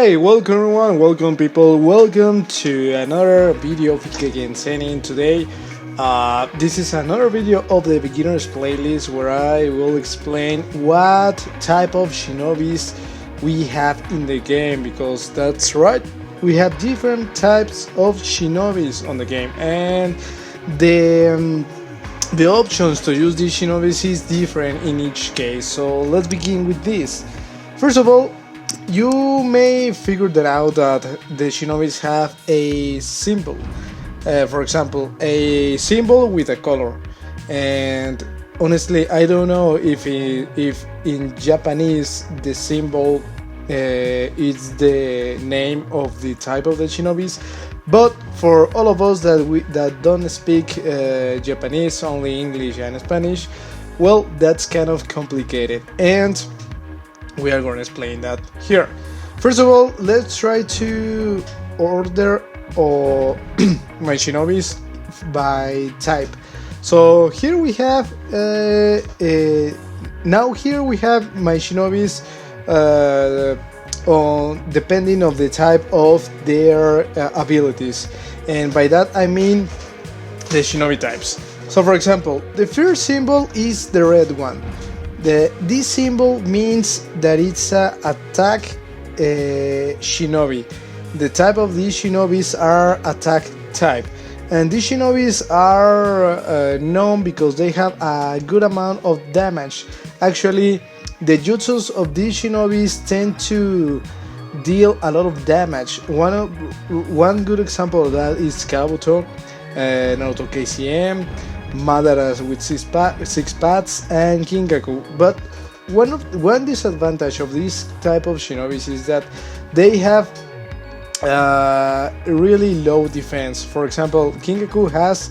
Hey, welcome everyone, welcome people, welcome to another video of Ikagen Sennin. Today, this is another video of the beginners playlist where I will explain what type of shinobis we have in the game, because that's right, we have different types of shinobis on the game, and the options to use these shinobis is different in each case. So let's begin with this. First of all, you may figure that out that the shinobis have a symbol. For example, a symbol with a color. And honestly, I don't know if in Japanese the symbol is the name of the type of the shinobis. But for all of us that don't speak Japanese, only English and Spanish, well, that's kind of complicated. And we are going to explain that here. First of all, let's try to order my shinobis by type. So here we have now here we have my shinobis on depending of the type of their abilities, and by that I mean the shinobi types. So for example, the first symbol is the red one. This symbol means that it's a attack shinobi. The type of these shinobis are attack type, and these shinobis are known because they have a good amount of damage. Actually, the jutsus of these shinobis tend to deal a lot of damage. One good example of that is Kabuto, Naruto KCM, Madara with six pads, and Kinkaku. But one disadvantage of this type of shinobis is that they have really low defense. For example, Kinkaku has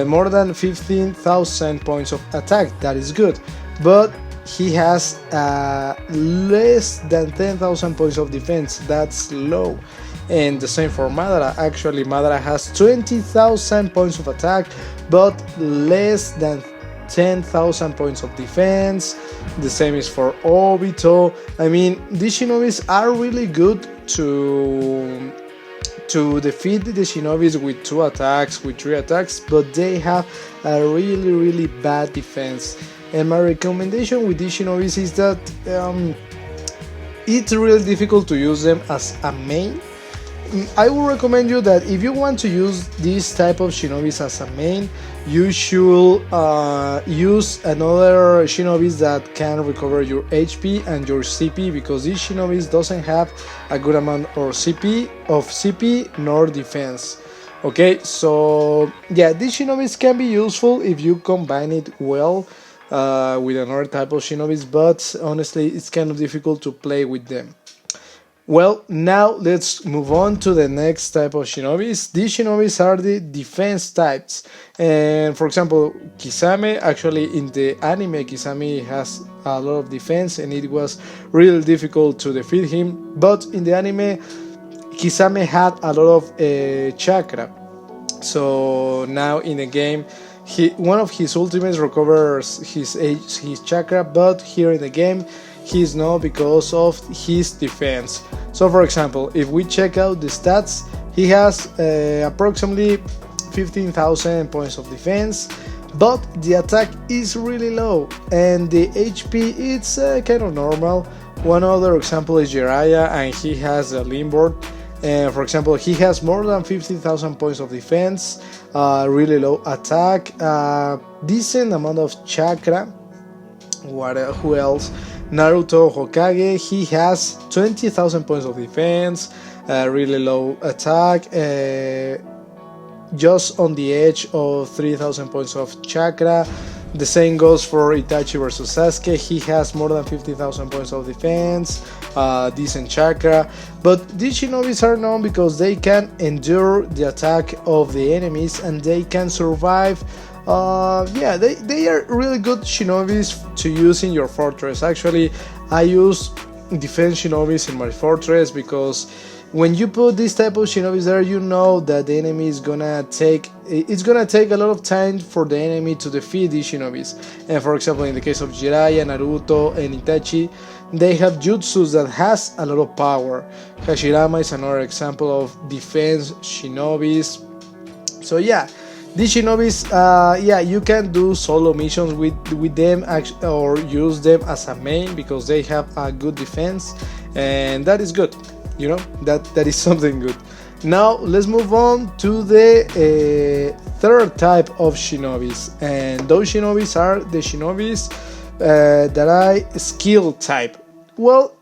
more than 15,000 points of attack. That is good, but he has less than 10,000 points of defense. That's low. And the same for Madara. Actually, Madara has 20,000 points of attack, but less than 10,000 points of defense. The same is for Obito. I mean, these shinobis are really good to defeat the shinobis with 2 attacks, with 3 attacks, but they have a really bad defense. And my recommendation with these shinobis is that it's really difficult to use them as a main. I will recommend you that if you want to use this type of shinobis as a main, you should use another shinobis that can recover your HP and your CP, because these shinobis doesn't have a good amount of CP nor defense. Okay, so yeah, these shinobis can be useful if you combine it well with another type of shinobis, but honestly it's kind of difficult to play with them. Well, now let's move on to the next type of shinobis. These shinobis are the defense types, and for example, Kisame, actually in the anime Kisame has a lot of defense and it was really difficult to defeat him, but in the anime Kisame had a lot of chakra. So now in the game, one of his ultimates recovers his chakra, but here in the game he's not, because of his defense. So for example, if we check out the stats, he has approximately 15,000 points of defense, but the attack is really low and the HP it's kind of normal. One other example is Jiraiya, and he has a Limboard. For example, he has more than 50,000 points of defense, really low attack, decent amount of chakra. Who else? Naruto Hokage, he has 20,000 points of defense, really low attack, just on the edge of 3,000 points of chakra. The same goes for Itachi versus Sasuke. He has more than 50,000 points of defense, decent chakra. But these shinobis are known because they can endure the attack of the enemies and they can survive. Yeah, they are really good shinobis to use in your fortress. Actually, I use defense shinobis in my fortress because when you put this type of shinobis there, you know that the enemy is gonna take, it's gonna take a lot of time for the enemy to defeat these shinobis. And for example, in the case of Jiraiya, Naruto, and Itachi, they have jutsus that has a lot of power. Hashirama is another example of defense shinobis. So yeah, these shinobis, yeah, you can do solo missions with them, or use them as a main, because they have a good defense, and that is good. You know, that is something good. Now let's move on to the third type of shinobis, and those shinobis are the shinobis that are skill type. Well,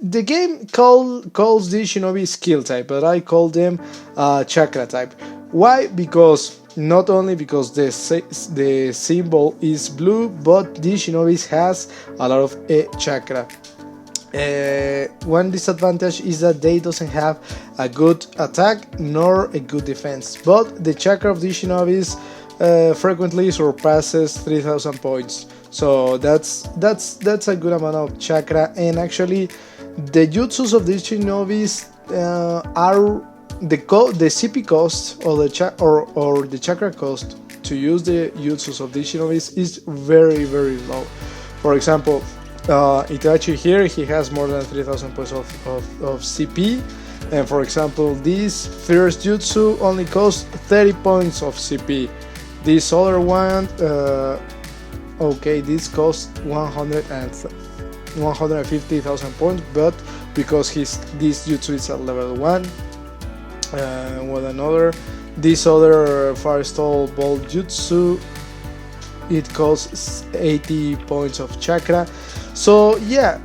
the game calls this shinobi skill type, but I call them chakra type. Why? Because not only because the symbol is blue, but this shinobi has a lot of chakra. One disadvantage is that they doesn't have a good attack nor a good defense, but the chakra of these shinobis frequently surpasses 3000 points, so that's a good amount of chakra. And actually the jutsus of these shinobis are the CP cost, or the chakra cost to use the jutsus of these shinobis is very low. For example, Itachi here, he has more than 3000 points of CP, and for example this first jutsu only costs 30 points of CP. This other one, okay, this costs 150,000 points, but because this jutsu is at level 1, this other Firestall Bolt jutsu, it costs 80 points of chakra. So yeah,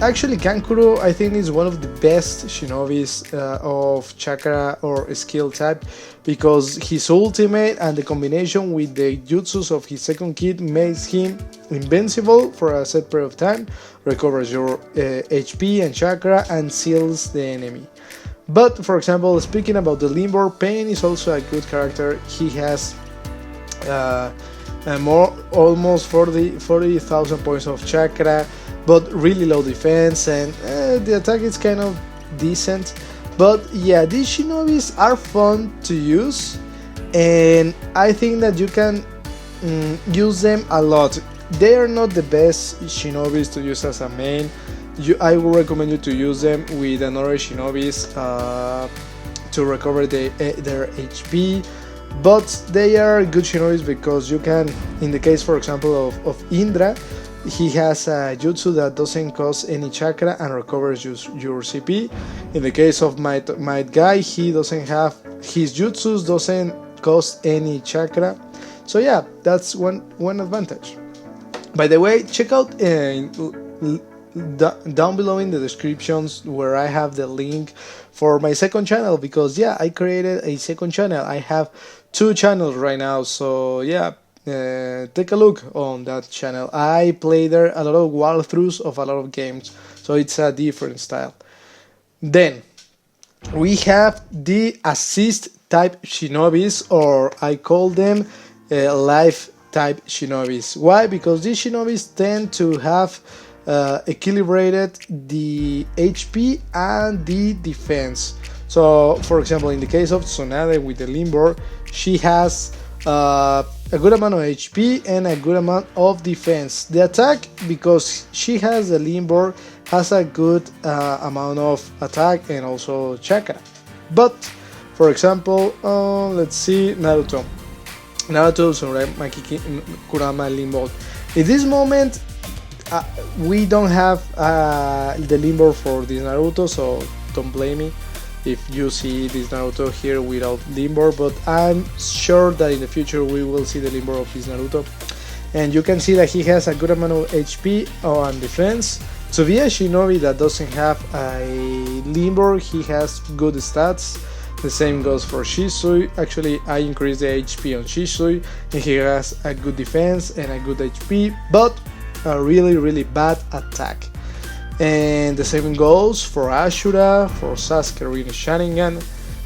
actually Kankuro, I think, is one of the best shinobis of chakra or skill type, because his ultimate and the combination with the jutsus of his second kid makes him invincible for a set period of time, recovers your HP and chakra, and seals the enemy. But for example, speaking about the Limbo, Pain is also a good character. He has almost 40,000 points of chakra, but really low defense, and the attack is kind of decent. But yeah, these shinobis are fun to use, and I think that you can use them a lot. They are not the best shinobis to use as a main. I would recommend you to use them with another shinobis to recover their HP. But they are good shinobis because you can, in the case for example of Indra, he has a jutsu that doesn't cost any chakra and recovers your CP. In the case of Might Guy, he doesn't have, his jutsus doesn't cost any chakra. So yeah, that's one advantage. By the way, check out down below in the descriptions where I have the link for my second channel, because yeah, I created a second channel. I have 2 channels right now, so yeah, take a look on that channel. I play there a lot of walkthroughs of a lot of games, so it's a different style. Then we have the assist type shinobis, or I call them life type shinobis. Why? Because these shinobis tend to have equilibrated the HP and the defense. So for example, in the case of Tsunade with the Limbo, she has a good amount of HP and a good amount of defense. The attack, because she has the Limbo, has a good amount of attack and also chakra. But for example, let's see, Naruto, Tsunade, Kurama, Limbo. In this moment, we don't have the Limbo for this Naruto, so don't blame me if you see this Naruto here without Limbo, but I'm sure that in the future we will see the Limbo of this Naruto. And you can see that he has a good amount of HP and defense. To be a shinobi that doesn't have a Limbo, he has good stats. The same goes for Shisui. Actually, I increased the HP on Shisui, and he has a good defense and a good HP, but a really bad attack. And the same goes for Ashura, for Sasuke Rin Sharingan,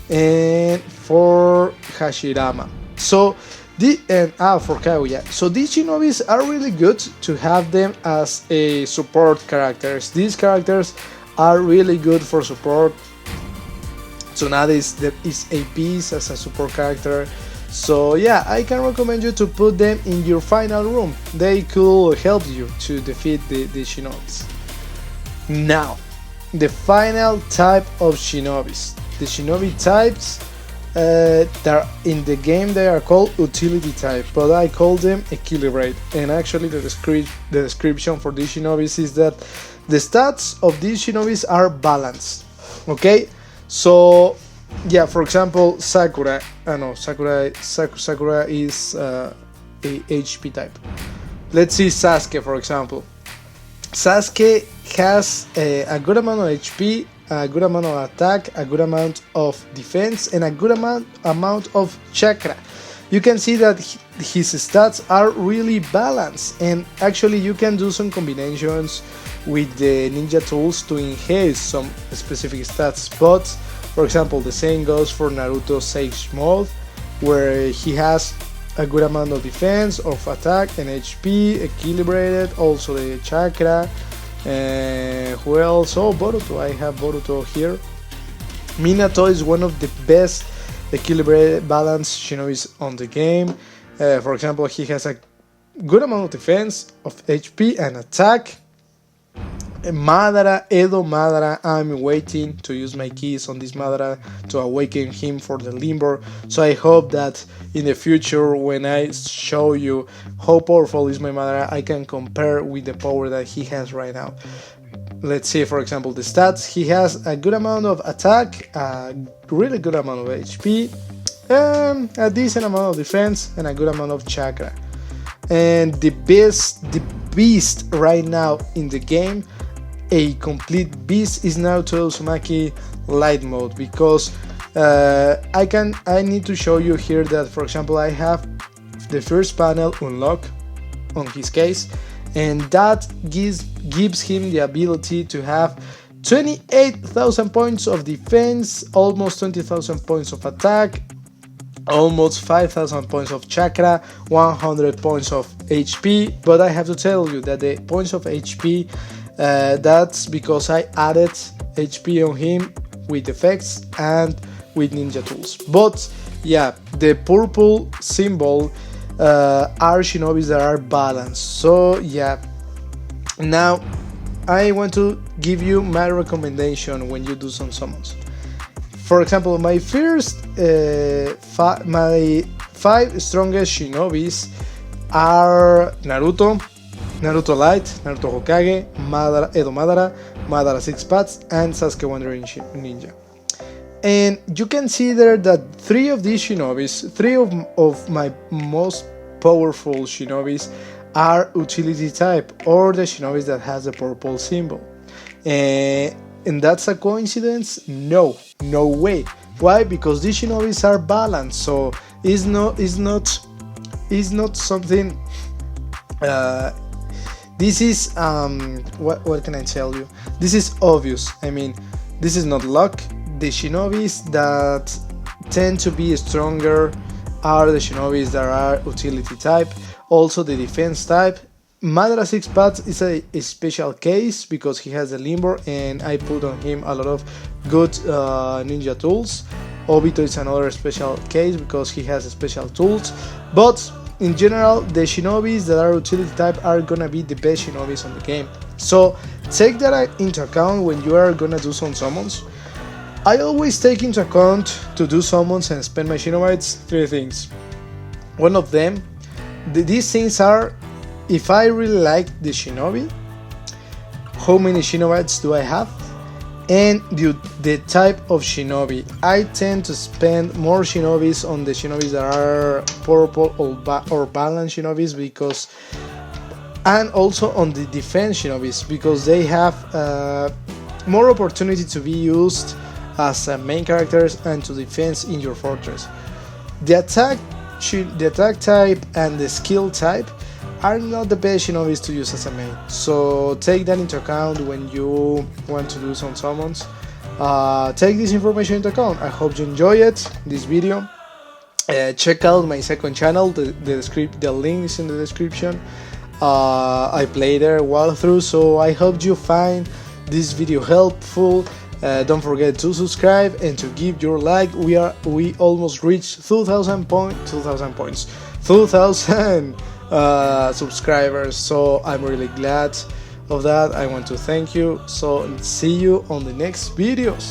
and for Hashirama. So for Kaguya. So these shinobis are really good to have them as a support characters. These characters are really good for support, Tsunade is a piece as a support character. So yeah, I can recommend you to put them in your final room. They could help you to defeat the shinobis. Now, the final type of shinobis. The shinobi types that in the game they are called utility type, but I call them equilibrate. And actually the description for these shinobis is that the stats of these shinobis are balanced. Okay, so yeah, for example, Sakura. Sakura is a HP type. Let's see Sasuke, for example. Sasuke has a good amount of HP, a good amount of attack, a good amount of defense, and a good amount of chakra. You can see that his stats are really balanced, and actually you can do some combinations with the ninja tools to enhance some specific stats. But for example, the same goes for Naruto Sage Mode, where he has a good amount of defense, of attack, and HP, equilibrated, also the chakra. Who else? Oh, Boruto. I have Boruto here. Minato is one of the best equilibrated, balanced shinobis on the game. For example, he has a good amount of defense, of HP, and attack. Madara, Edo Madara, I'm waiting to use my keys on this Madara to awaken him for the limber. So I hope that in the future, when I show you how powerful is my Madara, I can compare with the power that he has right now. Let's see, for example, the stats. He has a good amount of attack, a really good amount of HP, a decent amount of defense, and a good amount of chakra. And the beast right now in the game, a complete beast, is Naruto Uzumaki light mode, because I need to show you here that, for example, I have the first panel unlocked on his case, and that gives him the ability to have 28,000 points of defense, almost 20,000 points of attack, almost 5,000 points of chakra, 100 points of HP. But I have to tell you that the points of HP, that's because I added HP on him with effects and with ninja tools. But yeah, the purple symbol are shinobis that are balanced. So yeah, now I want to give you my recommendation when you do some summons. For example, my first my 5 strongest shinobis are Naruto, Naruto Light, Naruto Hokage, Madara, Edo Madara, Madara Six Paths, and Sasuke Wandering Ninja. And you can see there that 3 of these shinobis, 3 of my most powerful shinobis, are utility type, or the shinobis that has the purple symbol. And that's a coincidence? No way. Why? Because these shinobis are balanced, so it's not something. This is what can I tell you? This is obvious. I mean, this is not luck. The shinobis that tend to be stronger are the shinobis that are utility type. Also the defense type. Madara Six Paths is a special case because he has a limber, and I put on him a lot of good ninja tools. Obito is another special case because he has special tools. But in general, the shinobis that are utility type are gonna be the best shinobis on the game. So take that into account when you are gonna do some summons. I always take into account to do summons and spend my shinobites 3 things. One of them, these things are, if I really like the shinobi, how many shinobites do I have, and the type of shinobi. I tend to spend more shinobis on the shinobis that are purple or balanced shinobis, because, and also on the defense shinobis, because they have more opportunity to be used as main characters and to defense in your fortress. The attack type and the skill type are not the best shinobis to use as a main, so take that into account when you want to do some summons. Take this information into account. I hope you enjoy this video. Check out my second channel, the link is in the description. I play there walkthrough, so I hope you find this video helpful. Don't forget to subscribe and to give your like. We almost reached 2,000 points, 2,000 subscribers. So I'm really glad of that. I want to thank you. So see you on the next videos.